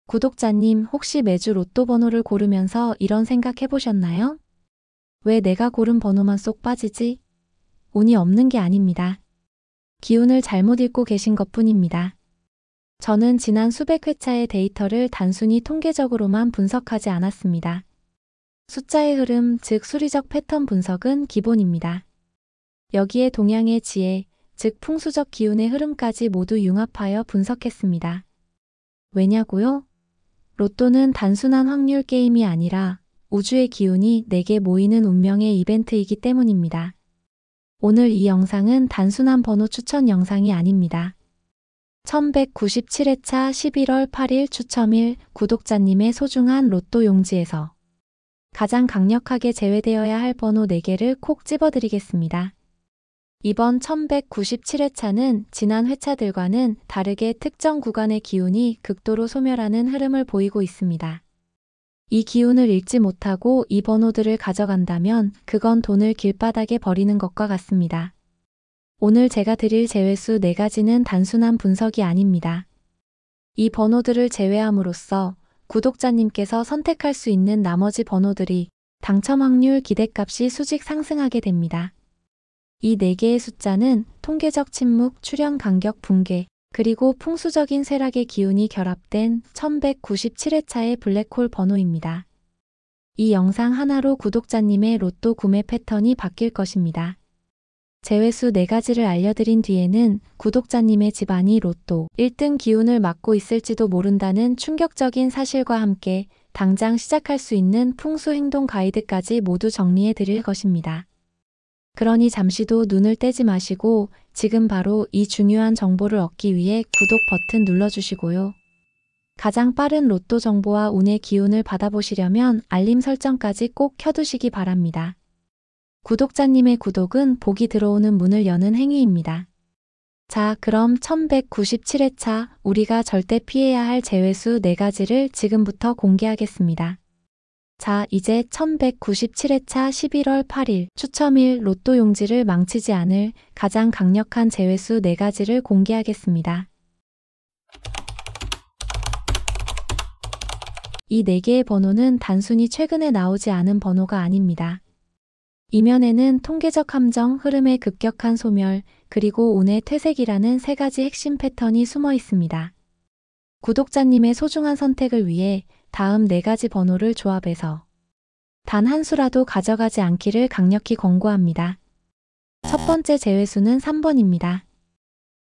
구독자님, 혹시 매주 로또 번호를 고르면서 이런 생각 해보셨나요? 왜 내가 고른 번호만 쏙 빠지지? 운이 없는 게 아닙니다. 기운을 잘못 읽고 계신 것뿐입니다. 저는 지난 수백 회차의 데이터를 단순히 통계적으로만 분석하지 않았습니다. 숫자의 흐름, 즉 수리적 패턴 분석은 기본입니다. 여기에 동양의 지혜, 즉 풍수적 기운의 흐름까지 모두 융합하여 분석했습니다. 왜냐고요? 로또는 단순한 확률 게임이 아니라 우주의 기운이 내게 모이는 운명의 이벤트이기 때문입니다. 오늘 이 영상은 단순한 번호 추천 영상이 아닙니다. 1197회차 11월 8일 추첨일 구독자님의 소중한 로또 용지에서 가장 강력하게 제외되어야 할 번호 4개를 콕 집어드리겠습니다. 이번 1197회차는 지난 회차들과는 다르게 특정 구간의 기운이 극도로 소멸하는 흐름을 보이고 있습니다. 이 기운을 읽지 못하고 이 번호들을 가져간다면 그건 돈을 길바닥에 버리는 것과 같습니다. 오늘 제가 드릴 제외수 4가지는 단순한 분석이 아닙니다. 이 번호들을 제외함으로써 구독자님께서 선택할 수 있는 나머지 번호들이 당첨 확률 기대값이 수직 상승하게 됩니다. 이 4개의 숫자는 통계적 침묵, 출현 간격 붕괴, 그리고 풍수적인 쇠락의 기운이 결합된 1197회차의 블랙홀 번호입니다. 이 영상 하나로 구독자님의 로또 구매 패턴이 바뀔 것입니다. 제외수 4가지를 알려드린 뒤에는 구독자님의 집안이 로또 1등 기운을 맡고 있을지도 모른다는 충격적인 사실과 함께 당장 시작할 수 있는 풍수 행동 가이드까지 모두 정리해 드릴 것입니다. 그러니 잠시도 눈을 떼지 마시고 지금 바로 이 중요한 정보를 얻기 위해 구독 버튼 눌러주시고요. 가장 빠른 로또 정보와 운의 기운을 받아보시려면 알림 설정까지 꼭 켜두시기 바랍니다. 구독자님의 구독은 복이 들어오는 문을 여는 행위입니다. 자, 그럼 1197회차 우리가 절대 피해야 할 제외수 4가지를 지금부터 공개하겠습니다. 자, 이제 1197회차 11월 8일 추첨일 로또 용지를 망치지 않을 가장 강력한 제외수 4가지를 공개하겠습니다. 이 4개의 번호는 단순히 최근에 나오지 않은 번호가 아닙니다. 이면에는 통계적 함정, 흐름의 급격한 소멸, 그리고 운의 퇴색이라는 3가지 핵심 패턴이 숨어 있습니다. 구독자님의 소중한 선택을 위해 다음 4가지 번호를 조합해서 단 한 수라도 가져가지 않기를 강력히 권고합니다. 첫 번째 제외수는 3번입니다.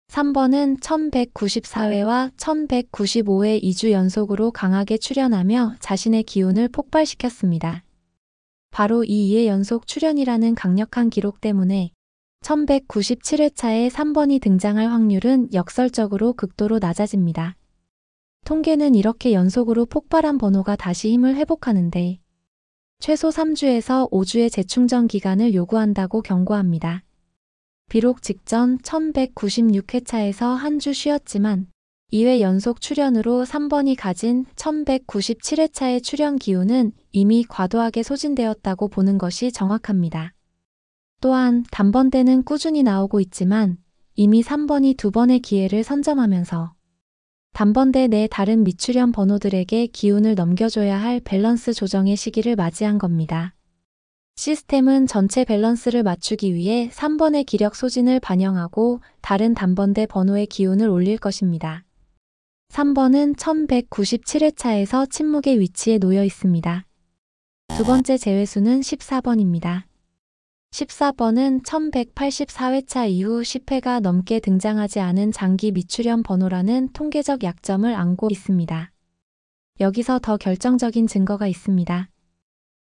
3번은 1194회와 1195회 2주 연속으로 강하게 출현하며 자신의 기운을 폭발시켰습니다. 바로 이 2회 연속 출현이라는 강력한 기록 때문에 1197회차에 3번이 등장할 확률은 역설적으로 극도로 낮아집니다. 통계는 이렇게 연속으로 폭발한 번호가 다시 힘을 회복하는데 최소 3주에서 5주의 재충전 기간을 요구한다고 경고합니다. 비록 직전 1196회차에서 한 주 쉬었지만 2회 연속 출현으로 3번이 가진 1197회차의 출현 기운은 이미 과도하게 소진되었다고 보는 것이 정확합니다. 또한 단번대는 꾸준히 나오고 있지만 이미 3번이 2번의 기회를 선점하면서 단번대 내 다른 미출현 번호들에게 기운을 넘겨줘야 할 밸런스 조정의 시기를 맞이한 겁니다. 시스템은 전체 밸런스를 맞추기 위해 3번의 기력 소진을 반영하고 다른 단번대 번호의 기운을 올릴 것입니다. 3번은 1197회차에서 침묵의 위치에 놓여 있습니다. 두 번째 제외수는 14번입니다. 14번은 1184회차 이후 10회가 넘게 등장하지 않은 장기 미출현 번호라는 통계적 약점을 안고 있습니다. 여기서 더 결정적인 증거가 있습니다.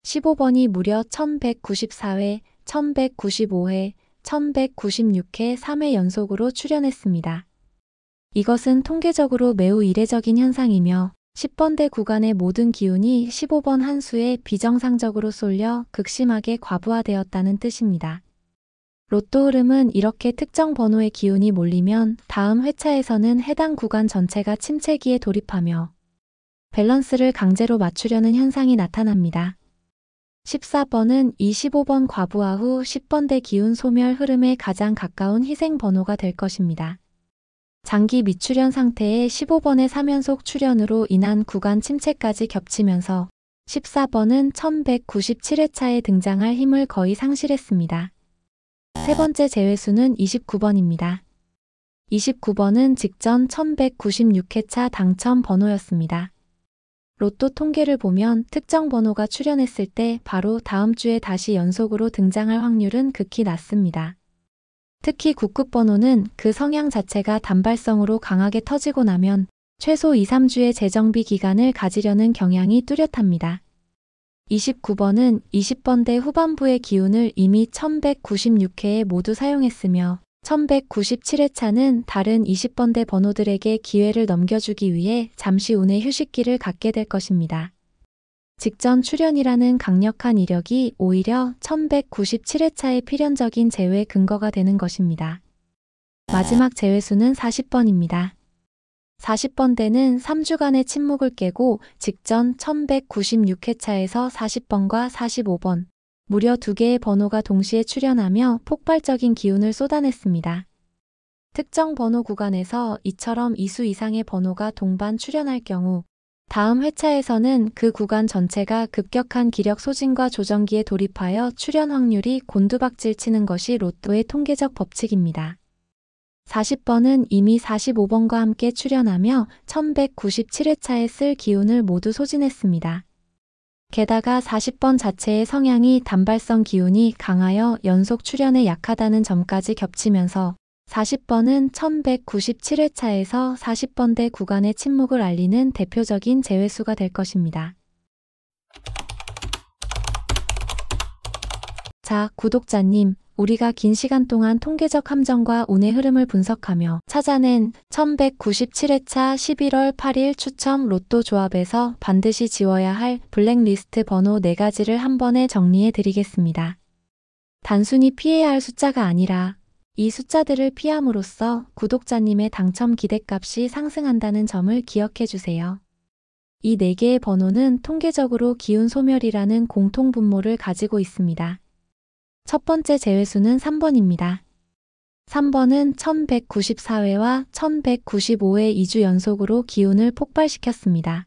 15번이 무려 1194회, 1195회, 1196회 3회 연속으로 출현했습니다. 이것은 통계적으로 매우 이례적인 현상이며 10번대 구간의 모든 기운이 15번 한 수에 비정상적으로 쏠려 극심하게 과부하되었다는 뜻입니다. 로또 흐름은 이렇게 특정 번호의 기운이 몰리면 다음 회차에서는 해당 구간 전체가 침체기에 돌입하며 밸런스를 강제로 맞추려는 현상이 나타납니다. 14번은 이 15번 과부하 후 10번대 기운 소멸 흐름에 가장 가까운 희생 번호가 될 것입니다. 장기 미출현 상태의 15번의 3연속 출현으로 인한 구간 침체까지 겹치면서 14번은 1197회차에 등장할 힘을 거의 상실했습니다. 세 번째 제외수는 29번입니다. 29번은 직전 1196회차 당첨 번호였습니다. 로또 통계를 보면 특정 번호가 출현했을 때 바로 다음 주에 다시 연속으로 등장할 확률은 극히 낮습니다. 특히 9급 번호는 그 성향 자체가 단발성으로 강하게 터지고 나면 최소 2-3주의 재정비 기간을 가지려는 경향이 뚜렷합니다. 29번은 20번대 후반부의 기운을 이미 1196회에 모두 사용했으며 1197회차는 다른 20번대 번호들에게 기회를 넘겨주기 위해 잠시 운의 휴식기를 갖게 될 것입니다. 직전 출현이라는 강력한 이력이 오히려 1197회차의 필연적인 제외 근거가 되는 것입니다. 마지막 제외수는 40번입니다. 40번대는 3주간의 침묵을 깨고 직전 1196회차에서 40번과 45번, 무려 2개의 번호가 동시에 출현하며 폭발적인 기운을 쏟아냈습니다. 특정 번호 구간에서 이처럼 2수 이상의 번호가 동반 출현할 경우 다음 회차에서는 그 구간 전체가 급격한 기력 소진과 조정기에 돌입하여 출현 확률이 곤두박질 치는 것이 로또의 통계적 법칙입니다. 40번은 이미 45번과 함께 출현하며 1197회차에 쓸 기운을 모두 소진했습니다. 게다가 40번 자체의 성향이 단발성 기운이 강하여 연속 출현에 약하다는 점까지 겹치면서 40번은 1197회차에서 40번대 구간의 침묵을 알리는 대표적인 제외수가 될 것입니다. 자, 구독자님, 우리가 긴 시간 동안 통계적 함정과 운의 흐름을 분석하며 찾아낸 1197회차 11월 8일 추첨 로또 조합에서 반드시 지워야 할 블랙리스트 번호 4가지를 한 번에 정리해 드리겠습니다. 단순히 피해야 할 숫자가 아니라 이 숫자들을 피함으로써 구독자님의 당첨 기대값이 상승한다는 점을 기억해 주세요. 이 4개의 번호는 통계적으로 기운 소멸이라는 공통 분모를 가지고 있습니다. 첫 번째 제외수는 3번입니다. 3번은 1194회와 1195회 2주 연속으로 기운을 폭발시켰습니다.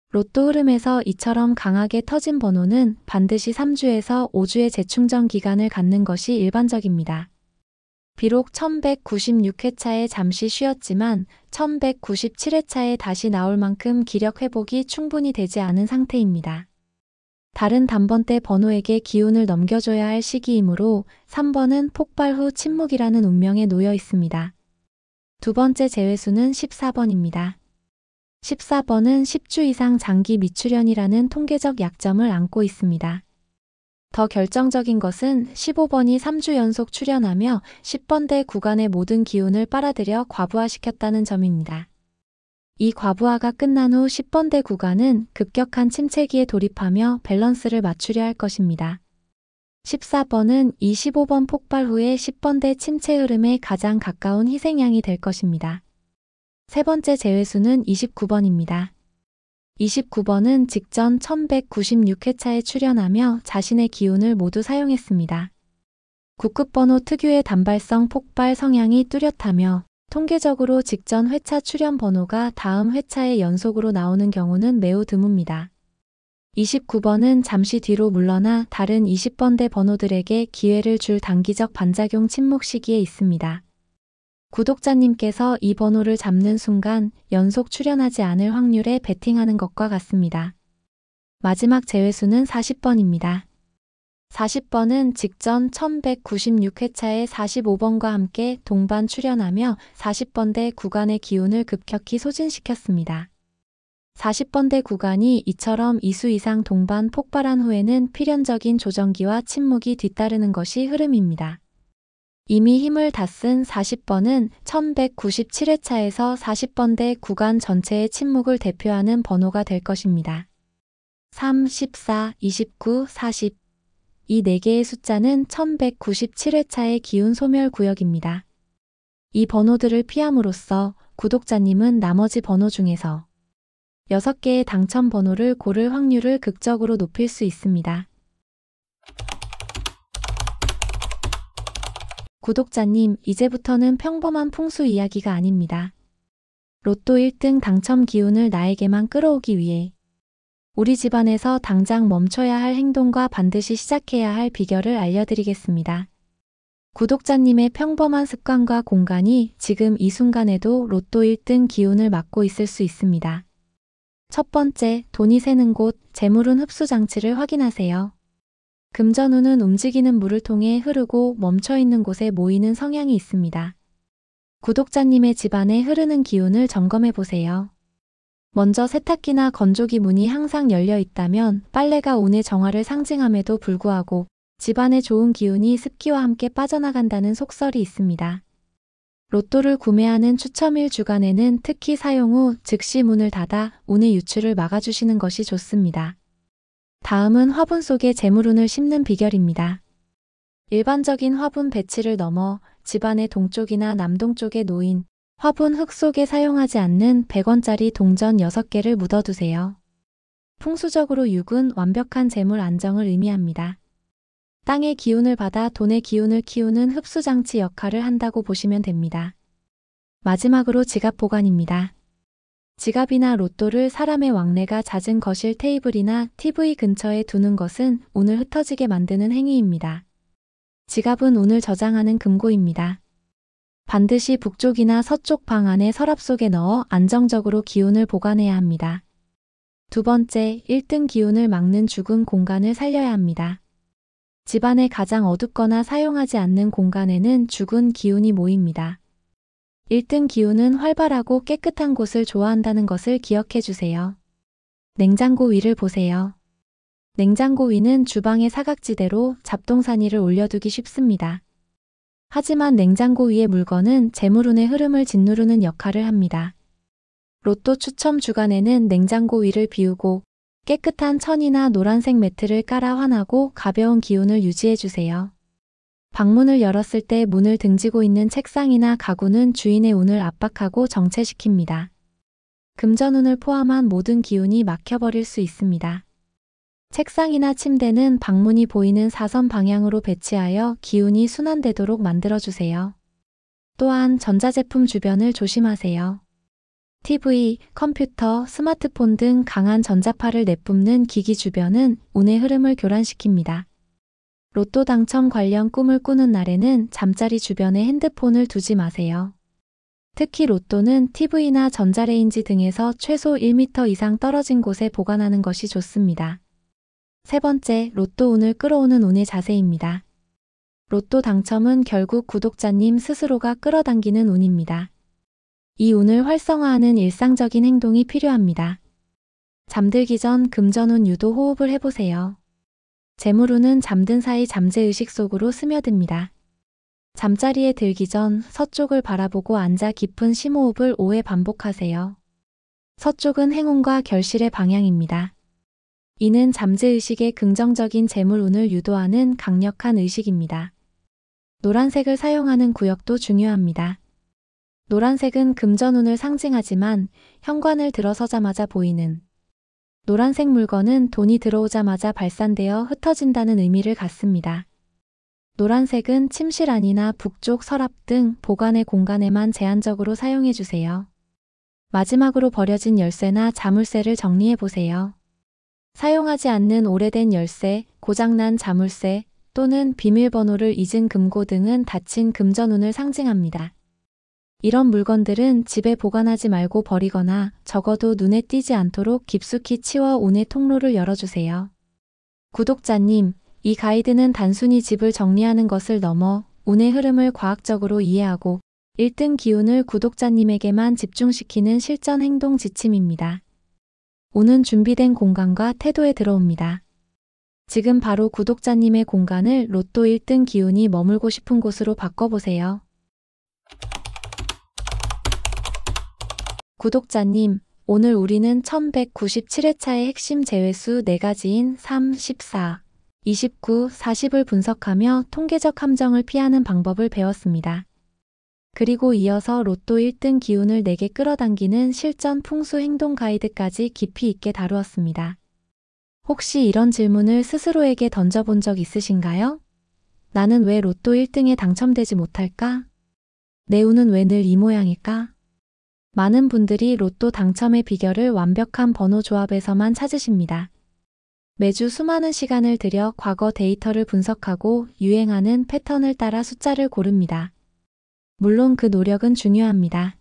로또 흐름에서 이처럼 강하게 터진 번호는 반드시 3주에서 5주의 재충전 기간을 갖는 것이 일반적입니다. 비록 1196회차에 잠시 쉬었지만 1197회차에 다시 나올 만큼 기력 회복이 충분히 되지 않은 상태입니다. 다른 단번대 번호에게 기운을 넘겨줘야 할 시기이므로 3번은 폭발 후 침묵이라는 운명에 놓여 있습니다. 두 번째 제외수는 14번입니다. 14번은 10주 이상 장기 미출현이라는 통계적 약점을 안고 있습니다. 더 결정적인 것은 15번이 3주 연속 출현하며 10번대 구간의 모든 기운을 빨아들여 과부하시켰다는 점입니다. 이 과부하가 끝난 후 10번대 구간은 급격한 침체기에 돌입하며 밸런스를 맞추려 할 것입니다. 14번은 이 15번 폭발 후에 10번대 침체 흐름에 가장 가까운 희생양이 될 것입니다. 세 번째 제외수는 29번입니다. 29번은 직전 1196회차에 출현하며 자신의 기운을 모두 사용했습니다. 9급 번호 특유의 단발성 폭발 성향이 뚜렷하며 통계적으로 직전 회차 출현 번호가 다음 회차에 연속으로 나오는 경우는 매우 드뭅니다. 29번은 잠시 뒤로 물러나 다른 20번대 번호들에게 기회를 줄 단기적 반작용 침묵 시기에 있습니다. 구독자님께서 이 번호를 잡는 순간 연속 출현하지 않을 확률에 베팅하는 것과 같습니다. 마지막 제외수는 40번입니다. 40번은 직전 1196회차에 45번과 함께 동반 출현하며 40번대 구간의 기운을 급격히 소진시켰습니다. 40번대 구간이 이처럼 2수 이상 동반 폭발한 후에는 필연적인 조정기와 침묵이 뒤따르는 것이 흐름입니다. 이미 힘을 다 쓴 40번은 1197회차에서 40번대 구간 전체의 침묵을 대표하는 번호가 될 것입니다. 3, 14, 29, 40 이 4개의 숫자는 1197회차의 기운 소멸 구역입니다. 이 번호들을 피함으로써 구독자님은 나머지 번호 중에서 6개의 당첨 번호를 고를 확률을 극적으로 높일 수 있습니다. 구독자님, 이제부터는 평범한 풍수 이야기가 아닙니다. 로또 1등 당첨 기운을 나에게만 끌어오기 위해 우리 집안에서 당장 멈춰야 할 행동과 반드시 시작해야 할 비결을 알려드리겠습니다. 구독자님의 평범한 습관과 공간이 지금 이 순간에도 로또 1등 기운을 맡고 있을 수 있습니다. 첫 번째, 돈이 새는 곳, 재물운 흡수 장치를 확인하세요. 금전운은 움직이는 물을 통해 흐르고 멈춰있는 곳에 모이는 성향이 있습니다. 구독자님의 집안에 흐르는 기운을 점검해 보세요. 먼저 세탁기나 건조기 문이 항상 열려 있다면 빨래가 운의 정화를 상징함에도 불구하고 집안에 좋은 기운이 습기와 함께 빠져나간다는 속설이 있습니다. 로또를 구매하는 추첨일 주간에는 특히 사용 후 즉시 문을 닫아 운의 유출을 막아주시는 것이 좋습니다. 다음은 화분 속에 재물운을 심는 비결입니다. 일반적인 화분 배치를 넘어 집안의 동쪽이나 남동쪽에 놓인 화분 흙 속에 사용하지 않는 100원짜리 동전 6개를 묻어두세요. 풍수적으로 6은 완벽한 재물 안정을 의미합니다. 땅의 기운을 받아 돈의 기운을 키우는 흡수장치 역할을 한다고 보시면 됩니다. 마지막으로 지갑 보관입니다. 지갑이나 로또를 사람의 왕래가 잦은 거실 테이블이나 TV 근처에 두는 것은 운을 흩어지게 만드는 행위입니다. 지갑은 운을 저장하는 금고입니다. 반드시 북쪽이나 서쪽 방 안에 서랍 속에 넣어 안정적으로 기운을 보관해야 합니다. 두 번째, 1등 기운을 막는 죽은 공간을 살려야 합니다. 집안의 가장 어둡거나 사용하지 않는 공간에는 죽은 기운이 모입니다. 1등 기운은 활발하고 깨끗한 곳을 좋아한다는 것을 기억해 주세요. 냉장고 위를 보세요. 냉장고 위는 주방의 사각지대로 잡동사니를 올려두기 쉽습니다. 하지만 냉장고 위의 물건은 재물운의 흐름을 짓누르는 역할을 합니다. 로또 추첨 주간에는 냉장고 위를 비우고 깨끗한 천이나 노란색 매트를 깔아 환하고 가벼운 기운을 유지해 주세요. 방문을 열었을 때 문을 등지고 있는 책상이나 가구는 주인의 운을 압박하고 정체시킵니다. 금전운을 포함한 모든 기운이 막혀버릴 수 있습니다. 책상이나 침대는 방문이 보이는 사선 방향으로 배치하여 기운이 순환되도록 만들어주세요. 또한 전자제품 주변을 조심하세요. TV, 컴퓨터, 스마트폰 등 강한 전자파를 내뿜는 기기 주변은 운의 흐름을 교란시킵니다. 로또 당첨 관련 꿈을 꾸는 날에는 잠자리 주변에 핸드폰을 두지 마세요. 특히 로또는 TV나 전자레인지 등에서 최소 1m 이상 떨어진 곳에 보관하는 것이 좋습니다. 세 번째, 로또 운을 끌어오는 운의 자세입니다. 로또 당첨은 결국 구독자님 스스로가 끌어당기는 운입니다. 이 운을 활성화하는 일상적인 행동이 필요합니다. 잠들기 전 금전운 유도 호흡을 해보세요. 재물운은 잠든 사이 잠재의식 속으로 스며듭니다. 잠자리에 들기 전 서쪽을 바라보고 앉아 깊은 심호흡을 5회 반복하세요. 서쪽은 행운과 결실의 방향입니다. 이는 잠재의식의 긍정적인 재물운을 유도하는 강력한 의식입니다. 노란색을 사용하는 구역도 중요합니다. 노란색은 금전운을 상징하지만 현관을 들어서자마자 보이는 노란색 물건은 돈이 들어오자마자 발산되어 흩어진다는 의미를 갖습니다. 노란색은 침실 안이나 북쪽 서랍 등 보관의 공간에만 제한적으로 사용해 주세요. 마지막으로 버려진 열쇠나 자물쇠를 정리해 보세요. 사용하지 않는 오래된 열쇠, 고장난 자물쇠 또는 비밀번호를 잊은 금고 등은 닫힌 금전운을 상징합니다. 이런 물건들은 집에 보관하지 말고 버리거나 적어도 눈에 띄지 않도록 깊숙이 치워 운의 통로를 열어주세요. 구독자님, 이 가이드는 단순히 집을 정리하는 것을 넘어 운의 흐름을 과학적으로 이해하고 1등 기운을 구독자님에게만 집중시키는 실전 행동 지침입니다. 운은 준비된 공간과 태도에 들어옵니다. 지금 바로 구독자님의 공간을 로또 1등 기운이 머물고 싶은 곳으로 바꿔보세요. 구독자님, 오늘 우리는 1197회차의 핵심 제외수 4가지인 3, 14, 29, 40을 분석하며 통계적 함정을 피하는 방법을 배웠습니다. 그리고 이어서 로또 1등 기운을 내게 끌어당기는 실전 풍수 행동 가이드까지 깊이 있게 다루었습니다. 혹시 이런 질문을 스스로에게 던져본 적 있으신가요? 나는 왜 로또 1등에 당첨되지 못할까? 내 운은 왜 늘 이 모양일까? 많은 분들이 로또 당첨의 비결을 완벽한 번호 조합에서만 찾으십니다. 매주 수많은 시간을 들여 과거 데이터를 분석하고 유행하는 패턴을 따라 숫자를 고릅니다. 물론 그 노력은 중요합니다.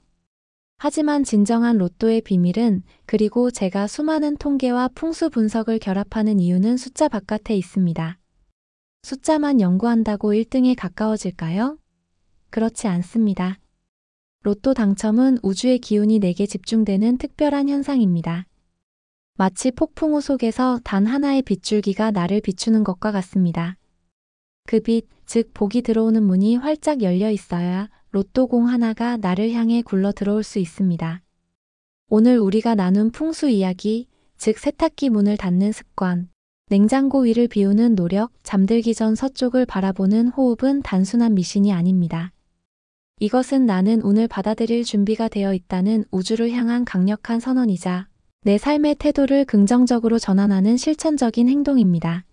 하지만 진정한 로또의 비밀은, 그리고 제가 수많은 통계와 풍수 분석을 결합하는 이유는 숫자 바깥에 있습니다. 숫자만 연구한다고 1등에 가까워질까요? 그렇지 않습니다. 로또 당첨은 우주의 기운이 내게 집중되는 특별한 현상입니다. 마치 폭풍우 속에서 단 하나의 빗줄기가 나를 비추는 것과 같습니다. 그 빛, 즉 복이 들어오는 문이 활짝 열려 있어야 로또공 하나가 나를 향해 굴러 들어올 수 있습니다. 오늘 우리가 나눈 풍수 이야기, 즉 세탁기 문을 닫는 습관, 냉장고 위를 비우는 노력, 잠들기 전 서쪽을 바라보는 호흡은 단순한 미신이 아닙니다. 이것은 나는 운을 받아들일 준비가 되어 있다는 우주를 향한 강력한 선언이자 내 삶의 태도를 긍정적으로 전환하는 실천적인 행동입니다.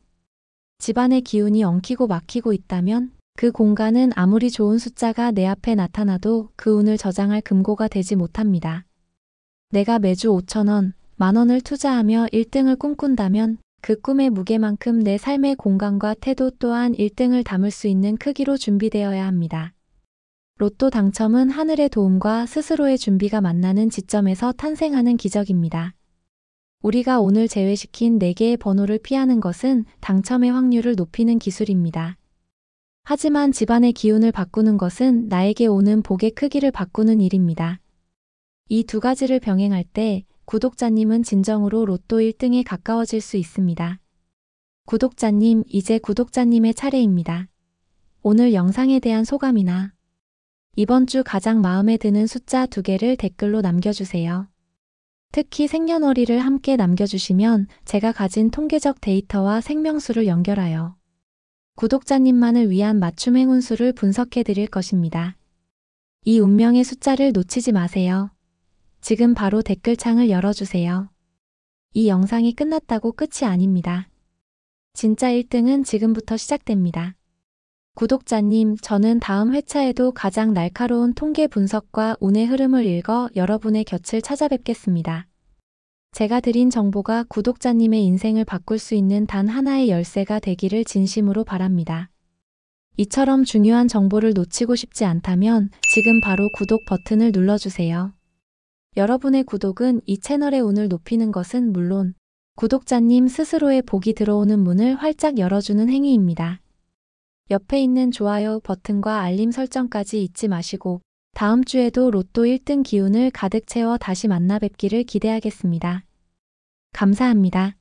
집안의 기운이 엉키고 막히고 있다면 그 공간은 아무리 좋은 숫자가 내 앞에 나타나도 그 운을 저장할 금고가 되지 못합니다. 내가 매주 5,000원, 10,000원을 투자하며 1등을 꿈꾼다면 그 꿈의 무게만큼 내 삶의 공간과 태도 또한 1등을 담을 수 있는 크기로 준비되어야 합니다. 로또 당첨은 하늘의 도움과 스스로의 준비가 만나는 지점에서 탄생하는 기적입니다. 우리가 오늘 제외시킨 4개의 번호를 피하는 것은 당첨의 확률을 높이는 기술입니다. 하지만 집안의 기운을 바꾸는 것은 나에게 오는 복의 크기를 바꾸는 일입니다. 이 두 가지를 병행할 때 구독자님은 진정으로 로또 1등에 가까워질 수 있습니다. 구독자님, 이제 구독자님의 차례입니다. 오늘 영상에 대한 소감이나 이번 주 가장 마음에 드는 숫자 2개를 댓글로 남겨주세요. 특히 생년월일을 함께 남겨주시면 제가 가진 통계적 데이터와 생명수를 연결하여 구독자님만을 위한 맞춤 행운수를 분석해 드릴 것입니다. 이 운명의 숫자를 놓치지 마세요. 지금 바로 댓글창을 열어주세요. 이 영상이 끝났다고 끝이 아닙니다. 진짜 1등은 지금부터 시작됩니다. 구독자님, 저는 다음 회차에도 가장 날카로운 통계 분석과 운의 흐름을 읽어 여러분의 곁을 찾아뵙겠습니다. 제가 드린 정보가 구독자님의 인생을 바꿀 수 있는 단 하나의 열쇠가 되기를 진심으로 바랍니다. 이처럼 중요한 정보를 놓치고 싶지 않다면 지금 바로 구독 버튼을 눌러주세요. 여러분의 구독은 이 채널의 운을 높이는 것은 물론 구독자님 스스로의 복이 들어오는 문을 활짝 열어주는 행위입니다. 옆에 있는 좋아요 버튼과 알림 설정까지 잊지 마시고 다음 주에도 로또 1등 기운을 가득 채워 다시 만나 뵙기를 기대하겠습니다. 감사합니다.